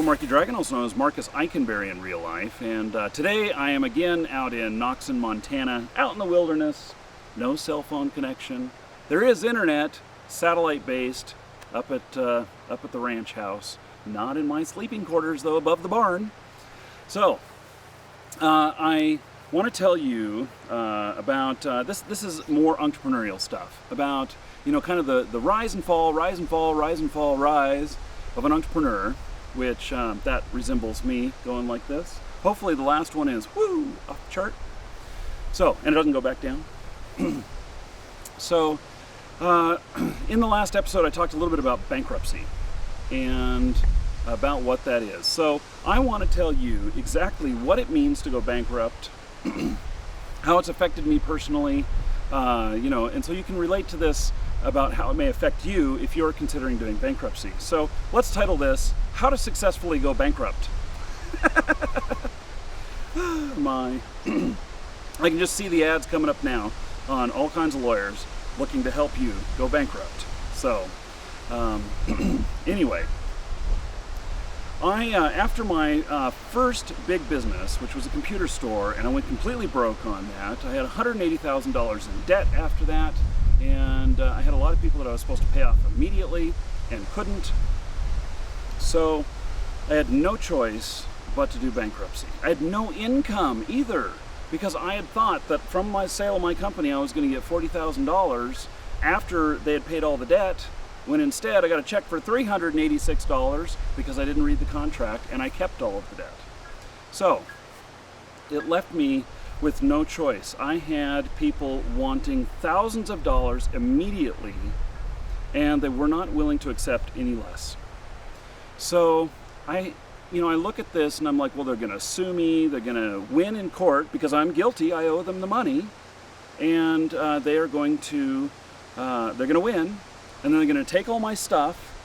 Marky Dragon, also known as Marcus Eikenberry in real life, and today I am again out in Knoxon, Montana, out in the wilderness, no cell phone connection. There is internet, satellite-based, up at the ranch house. Not in my sleeping quarters, though, above the barn. So, I want to tell you about, this is more entrepreneurial stuff, about, you know, kind of the rise and fall, rise and fall, rise and fall, rise of an entrepreneur, which that resembles me going like this. Hopefully the last one is, woo, off the chart. So, and it doesn't go back down. So, in the last episode I talked a little bit about bankruptcy and about what that is. So I want to tell you exactly what it means to go bankrupt, how it's affected me personally, you know, and so you can relate to this about how it may affect you if you're considering doing bankruptcy. So let's title this, How to Successfully Go Bankrupt. My, I can just see the ads coming up now on all kinds of lawyers looking to help you go bankrupt. So, anyway, after my first big business, which was a computer store, and I went completely broke on that. I had $180,000 in debt after that, and I had a lot of people that I was supposed to pay off immediately and couldn't. So I had no choice but to do bankruptcy. I had no income either, because I had thought that from my sale of my company I was going to get $40,000 after they had paid all the debt, when instead I got a check for $386 because I didn't read the contract and I kept all of the debt. So it left me with no choice. I had people wanting thousands of dollars immediately, and they were not willing to accept any less. So I look at this and I'm like, well, they're going to sue me, they're going to win in court because I'm guilty, I owe them the money, and they are going to, they're going to win, and then they're going to take all my stuff,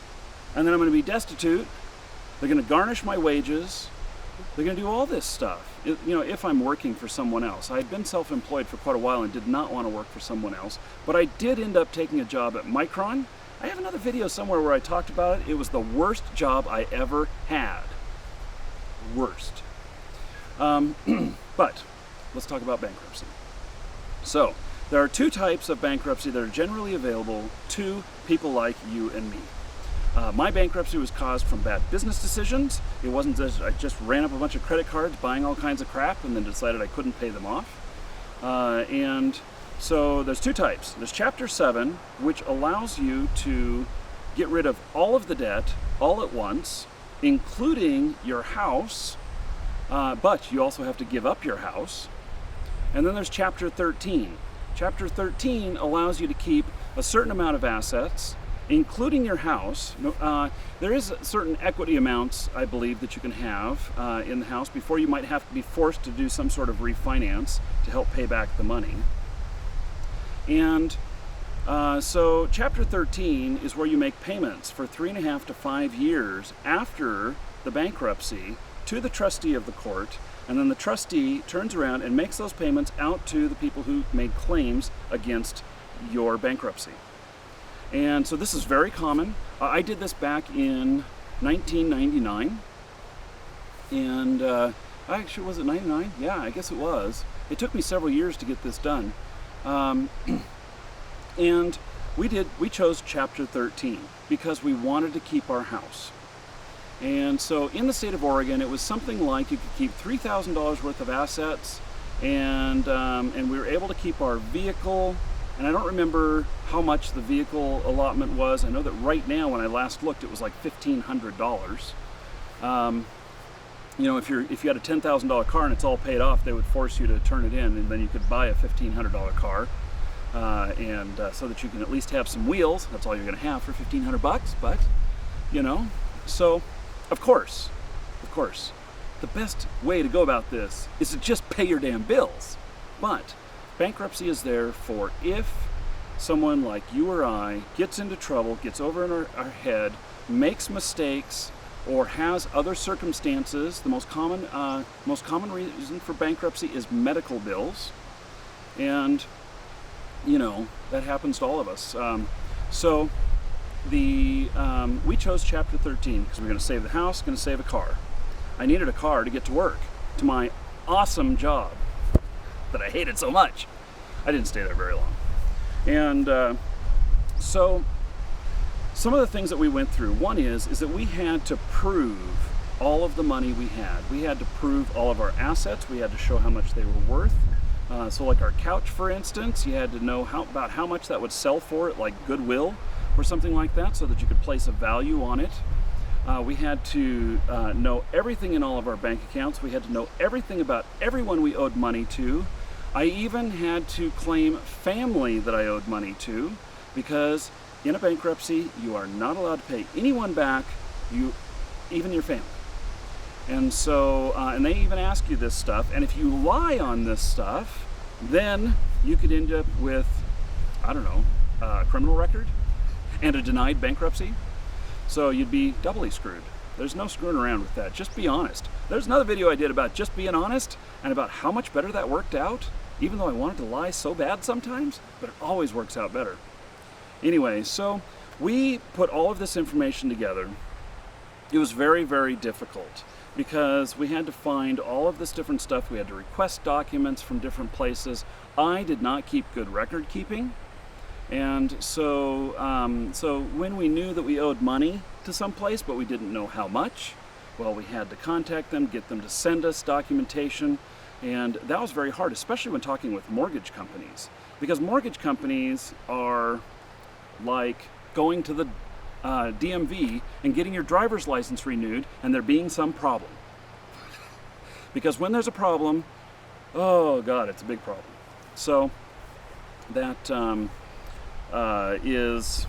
and then I'm going to be destitute, they're going to garnish my wages, they're going to do all this stuff, you know, if I'm working for someone else. I had been self-employed for quite a while and did not want to work for someone else, but I did end up taking a job at Micron. I have another video somewhere where I talked about it. It was the worst job I ever had. Worst. But let's talk about bankruptcy. So there are two types of bankruptcy that are generally available to people like you and me. My bankruptcy was caused from bad business decisions. It wasn't just I just ran up a bunch of credit cards buying all kinds of crap and then decided I couldn't pay them off. And so there's two types. There's Chapter 7, which allows you to get rid of all of the debt all at once, including your house, but you also have to give up your house. And then there's Chapter 13. Chapter 13 allows you to keep a certain amount of assets, including your house. There is certain equity amounts, I believe, that you can have in the house before you might have to be forced to do some sort of refinance to help pay back the money. And so Chapter 13 is where you make payments for 3.5 to 5 years after the bankruptcy to the trustee of the court, and then the trustee turns around and makes those payments out to the people who made claims against your bankruptcy. And so this is very common. I did this back in 1999, and actually, was it 99? Yeah, I guess it was. It took me several years to get this done. And we chose Chapter 13 because we wanted to keep our house. And so in the state of Oregon, it was something like you could keep $3,000 worth of assets, and we were able to keep our vehicle, and I don't remember how much the vehicle allotment was. I know that right now, when I last looked, it was like $1,500. You know, if you had a $10,000 car and it's all paid off, they would force you to turn it in, and then you could buy a $1,500 car. So that you can at least have some wheels. That's all you're going to have for $1,500, but, you know, so of course, the best way to go about this is to just pay your damn bills. But bankruptcy is there for if someone like you or I gets into trouble, gets over in our head, makes mistakes, or has other circumstances. The most common reason for bankruptcy is medical bills, and you know that happens to all of us. So we chose Chapter 13 because we're going to save the house, going to save a car. I needed a car to get to work, to my awesome job that I hated so much. I didn't stay there very long. And so some of the things that we went through, one is that we had to prove all of the money we had. We had to prove all of our assets. We had to show how much they were worth. So like our couch, for instance, you had to know about how much that would sell for at like Goodwill or something like that, so that you could place a value on it. We had to know everything in all of our bank accounts. We had to know everything about everyone we owed money to. I even had to claim family that I owed money to, because in a bankruptcy, you are not allowed to pay anyone back, even your family. And so, and they even ask you this stuff, and if you lie on this stuff, then you could end up with, I don't know, a criminal record and a denied bankruptcy. So you'd be doubly screwed. There's no screwing around with that. Just be honest. There's another video I did about just being honest and about how much better that worked out, even though I wanted to lie so bad sometimes, but it always works out better. Anyway, so we put all of this information together. It was very, very difficult because we had to find all of this different stuff. We had to request documents from different places. I did not keep good record keeping. And so, so when we knew that we owed money to some place, but we didn't know how much, well, we had to contact them, get them to send us documentation. And that was very hard, especially when talking with mortgage companies, because mortgage companies are like going to the DMV and getting your driver's license renewed, and there being some problem. Because when there's a problem, oh God, it's a big problem. So that is,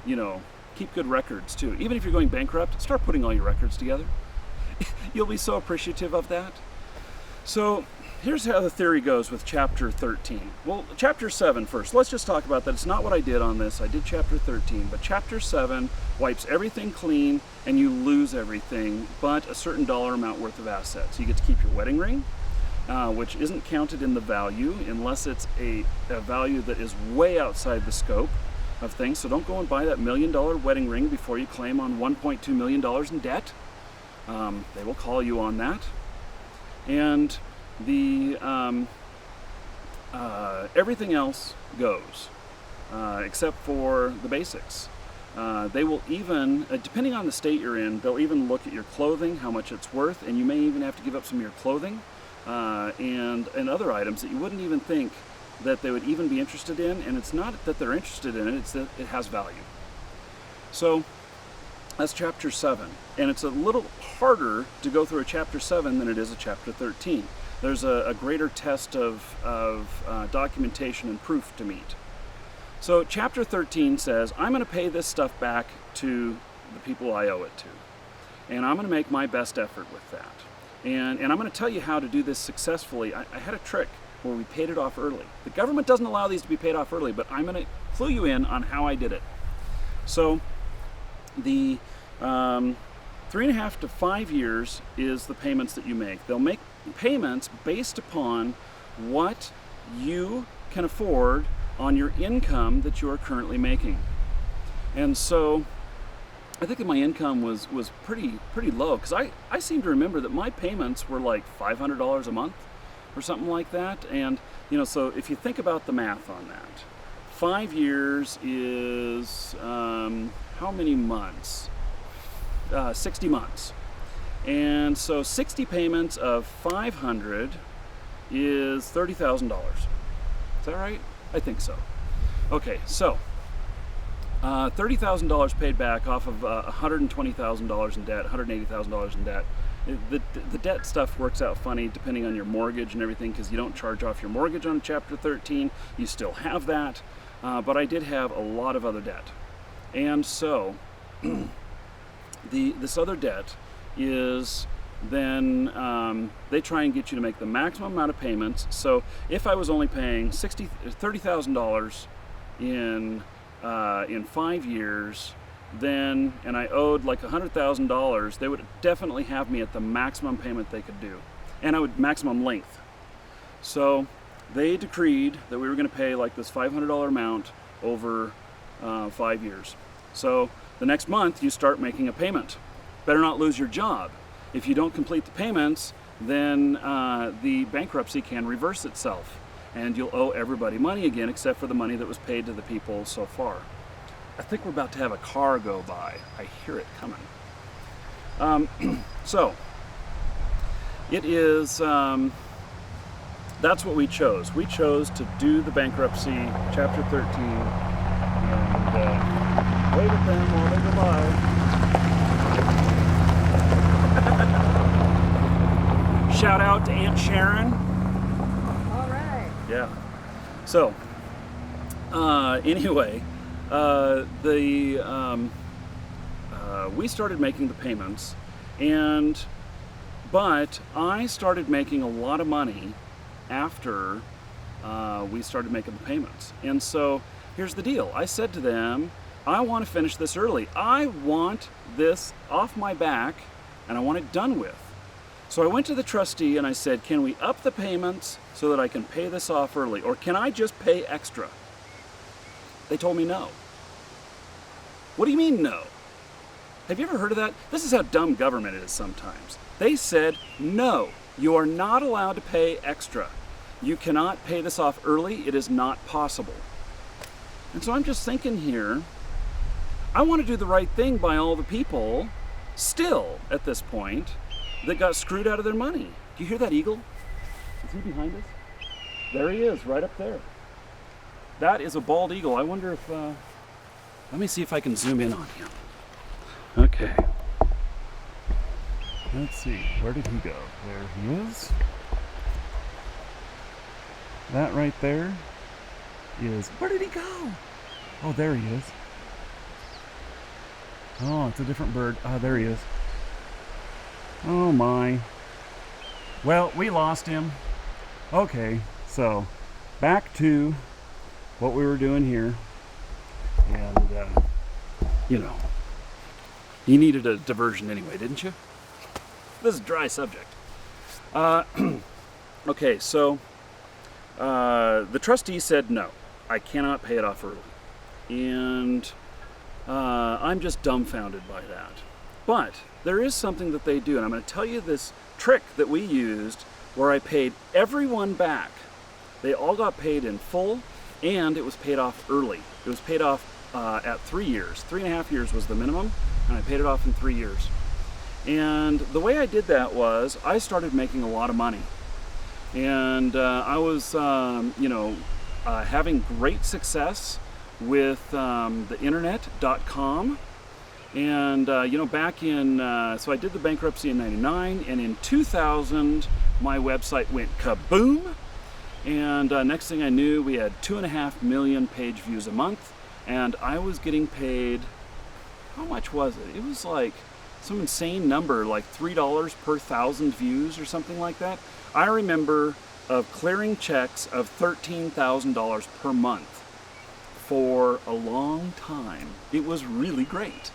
you know, keep good records too. Even if you're going bankrupt, start putting all your records together. You'll be so appreciative of that. So here's how the theory goes with Chapter 13. Well, Chapter 7 first. Let's just talk about that. It's not what I did on this. I did Chapter 13, but Chapter 7 wipes everything clean and you lose everything but a certain dollar amount worth of assets. You get to keep your wedding ring, which isn't counted in the value unless it's a value that is way outside the scope of things. So don't go and buy that $1 million wedding ring before you claim on $1.2 million in debt. They will call you on that. And the everything else goes, except for the basics. They will even, depending on the state you're in, they'll even look at your clothing, how much it's worth, and you may even have to give up some of your clothing and other items that you wouldn't even think that they would even be interested in. And it's not that they're interested in it, it's that it has value. So that's Chapter 7. And it's a little harder to go through a Chapter 7 than it is a Chapter 13. There's a greater test of documentation and proof to meet. So Chapter 13 says, I'm going to pay this stuff back to the people I owe it to. And I'm going to make my best effort with that. And I'm going to tell you how to do this successfully. I had a trick where we paid it off early. The government doesn't allow these to be paid off early, but I'm going to clue you in on how I did it. So the 3.5 to 5 years is the payments that you make. They'll make payments based upon what you can afford on your income that you are currently making. And so I think that my income was pretty low, because I seem to remember that my payments were like $500 a month or something like that. And you know, so if you think about the math on that, 5 years is how many months? 60 months. And so 60 payments of 500 is $30,000. Is that right? I think so. Okay, so $30,000 paid back off of $120,000 in debt, $180,000 in debt. The debt stuff works out funny depending on your mortgage and everything, because you don't charge off your mortgage on Chapter 13. You still have that, but I did have a lot of other debt. And so this other debt is then they try and get you to make the maximum amount of payments. So if I was only paying $30,000 in 5 years, then, and I owed like $100,000, they would definitely have me at the maximum payment they could do, and I would maximum length. So they decreed that we were going to pay like this $500 amount over 5 years. So The next month, you start making a payment. Better not lose your job. If you don't complete the payments, then the bankruptcy can reverse itself, and you'll owe everybody money again except for the money that was paid to the people so far. I think we're about to have a car go by. I hear it coming. So, it is, that's what we chose. We chose to do the bankruptcy, Chapter 13, and wave at them while they go by. Shout out to Aunt Sharon. All right. Yeah. So, anyway, we started making the payments, but I started making a lot of money after we started making the payments. And so here's the deal. I said to them, I want to finish this early. I want this off my back and I want it done with. So I went to the trustee and I said, can we up the payments so that I can pay this off early, or can I just pay extra? They told me no. What do you mean no? Have you ever heard of that? This is how dumb government is sometimes. They said, no, you are not allowed to pay extra. You cannot pay this off early. It is not possible. And so I'm just thinking here, I want to do the right thing by all the people still at this point that got screwed out of their money. Do you hear that eagle? Is he behind us? There he is, right up there. That is a bald eagle. I wonder if, let me see if I can zoom in on him. Okay. Let's see, where did he go? There he is. That right there is, where did he go? Oh, there he is. Oh, it's a different bird. Ah, there he is. Oh my. Well, we lost him. Okay, so back to what we were doing here. And, you know, you needed a diversion anyway, didn't you? This is a dry subject. Okay, so the trustee said no, I cannot pay it off early. And I'm just dumbfounded by that. But there is something that they do, and I'm going to tell you this trick that we used where I paid everyone back. They all got paid in full, and it was paid off early. It was paid off at 3 years. 3.5 years was the minimum, and I paid it off in 3 years. And the way I did that was I started making a lot of money. And I was, having great success with the internet.com. And, back in, so I did the bankruptcy in 99, and in 2000, my website went kaboom. And next thing I knew, we had 2.5 million page views a month, and I was getting paid, how much was it? It was like some insane number, like $3 per 1,000 views or something like that. I remember of clearing checks of $13,000 per month for a long time. It was really great.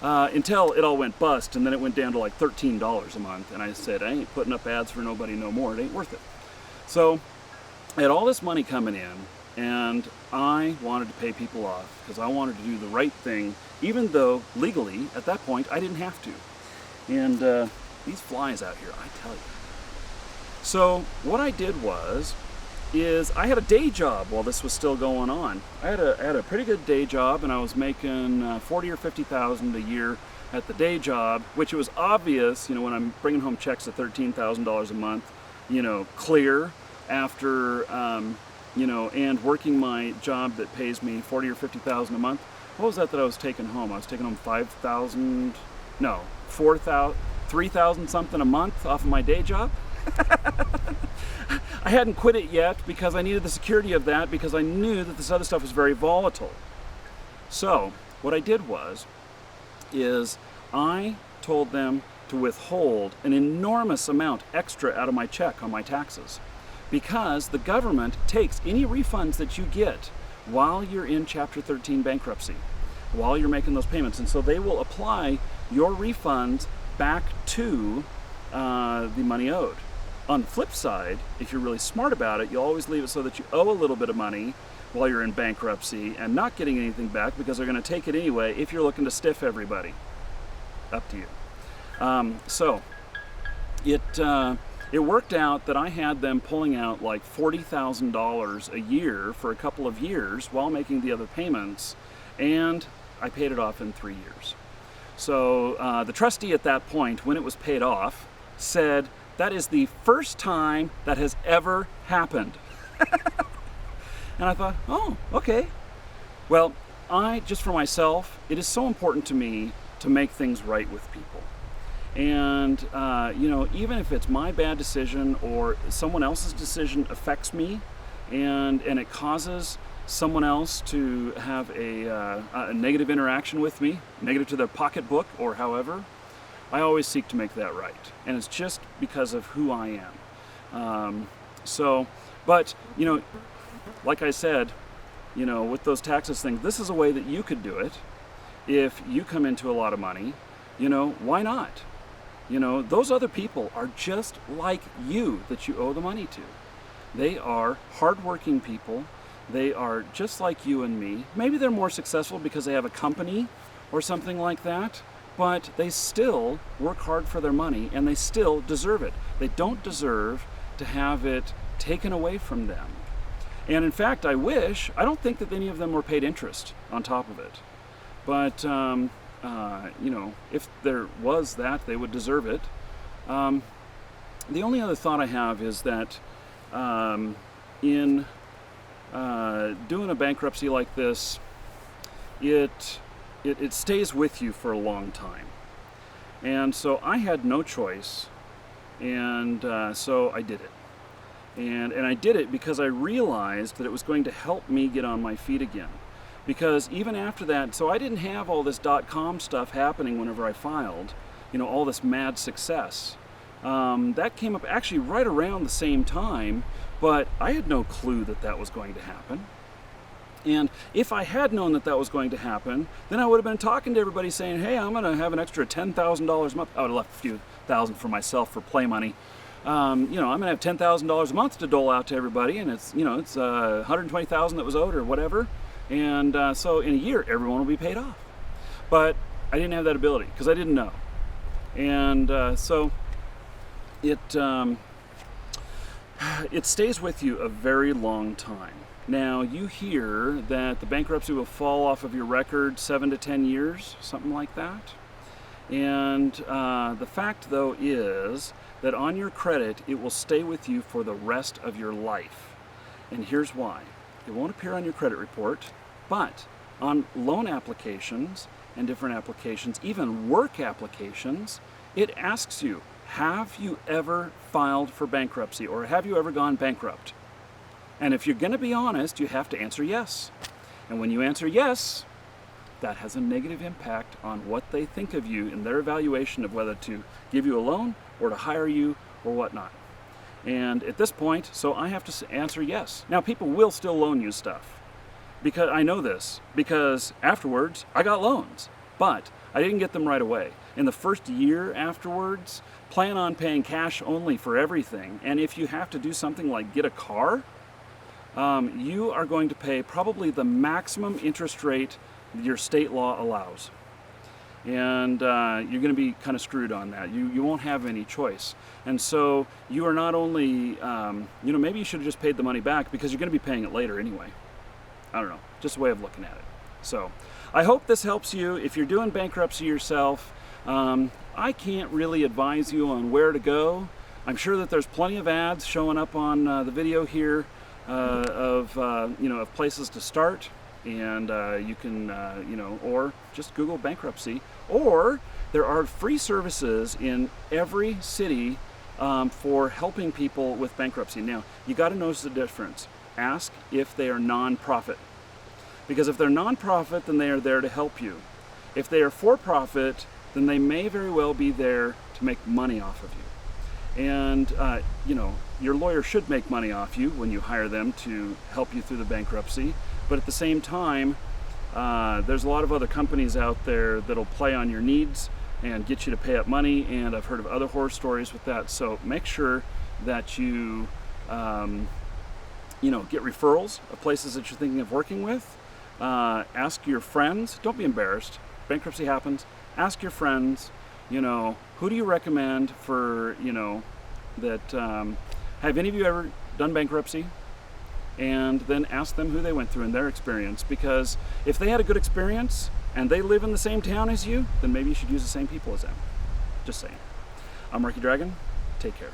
Until it all went bust, and then it went down to like $13 a month, and I said, I ain't putting up ads for nobody no more. It ain't worth it. So I had all this money coming in, and I wanted to pay people off because I wanted to do the right thing, even though legally at that point I didn't have to. And these flies out here, I tell you. So what I did is I had a day job while this was still going on. I had a pretty good day job, and I was making 40 or 50,000 a year at the day job, which it was obvious, when I'm bringing home checks of $13,000 a month, clear after, and working my job that pays me 40 or 50,000 a month. What was that I was taking home? I was taking home 4,000, 3,000 something a month off of my day job. I hadn't quit it yet because I needed the security of that, because I knew that this other stuff was very volatile. So what I did is I told them to withhold an enormous amount extra out of my check on my taxes, because the government takes any refunds that you get while you're in Chapter 13 bankruptcy, while you're making those payments. And so they will apply your refunds back to the money owed. On the flip side, if you're really smart about it, you'll always leave it so that you owe a little bit of money while you're in bankruptcy and not getting anything back because they're going to take it anyway if you're looking to stiff everybody. Up to you. So it worked out that I had them pulling out like $40,000 a year for a couple of years while making the other payments, and I paid it off in 3 years. So the trustee at that point, when it was paid off, said, "That is the first time that has ever happened." And I thought, oh, okay. Well, just for myself, it is so important to me to make things right with people. And, even if it's my bad decision or someone else's decision affects me and it causes someone else to have a negative interaction with me, negative to their pocketbook or however, I always seek to make that right. And it's just because of who I am. But, like I said, with those taxes things, this is a way that you could do it. If you come into a lot of money, why not? Those other people are just like you that you owe the money to. They are hardworking people. They are just like you and me. Maybe they're more successful because they have a company or something like that, but they still work hard for their money and they still deserve it. They don't deserve to have it taken away from them. And in fact, I don't think that any of them were paid interest on top of it. But, if there was that, they would deserve it. The only other thought I have is that in doing a bankruptcy like this, it stays with you for a long time. And so I had no choice, and so I did it. And I did it because I realized that it was going to help me get on my feet again. Because even after that, so I didn't have all this .com stuff happening whenever I filed, all this mad success. That came up actually right around the same time, but I had no clue that that was going to happen. And if I had known that that was going to happen, then I would have been talking to everybody saying, hey, I'm going to have an extra $10,000 a month. I would have left a few thousand for myself for play money. I'm going to have $10,000 a month to dole out to everybody, and it's $120,000 that was owed or whatever. And so in a year, everyone will be paid off. But I didn't have that ability because I didn't know. And so it stays with you a very long time. Now, you hear that the bankruptcy will fall off of your record 7 to 10 years, something like that. And the fact, though, is that on your credit, it will stay with you for the rest of your life. And here's why. It won't appear on your credit report, but on loan applications and different applications, even work applications, it asks you, have you ever filed for bankruptcy or have you ever gone bankrupt? And if you're going to be honest, you have to answer yes. And when you answer yes, that has a negative impact on what they think of you in their evaluation of whether to give you a loan or to hire you or whatnot. And at this point, so I have to answer yes. Now, people will still loan you stuff. Because I know this, because afterwards, I got loans. But I didn't get them right away. In the first year afterwards, plan on paying cash only for everything. And if you have to do something like get a car, you are going to pay probably the maximum interest rate your state law allows. And you're going to be kind of screwed on that. You won't have any choice. And so you are not only, maybe you should have just paid the money back because you're going to be paying it later anyway. I don't know, just a way of looking at it. So I hope this helps you. If you're doing bankruptcy yourself, I can't really advise you on where to go. I'm sure that there's plenty of ads showing up on the video here of places to start. And you can, or just Google bankruptcy. Or there are free services in every city for helping people with bankruptcy. Now, you got to notice the difference. Ask if they are non-profit. Because if they're non-profit, then they are there to help you. If they are for-profit, then they may very well be there to make money off of you. And, your lawyer should make money off you when you hire them to help you through the bankruptcy. But at the same time, there's a lot of other companies out there that'll play on your needs and get you to pay up money, and I've heard of other horror stories with that. So make sure that you get referrals of places that you're thinking of working with. Ask your friends. Don't be embarrassed. Bankruptcy happens. Ask your friends, who do you recommend for, that, have any of you ever done bankruptcy? And then ask them who they went through in their experience, because if they had a good experience and they live in the same town as you, then maybe you should use the same people as them. Just saying. I'm Marky Dragon. Take care.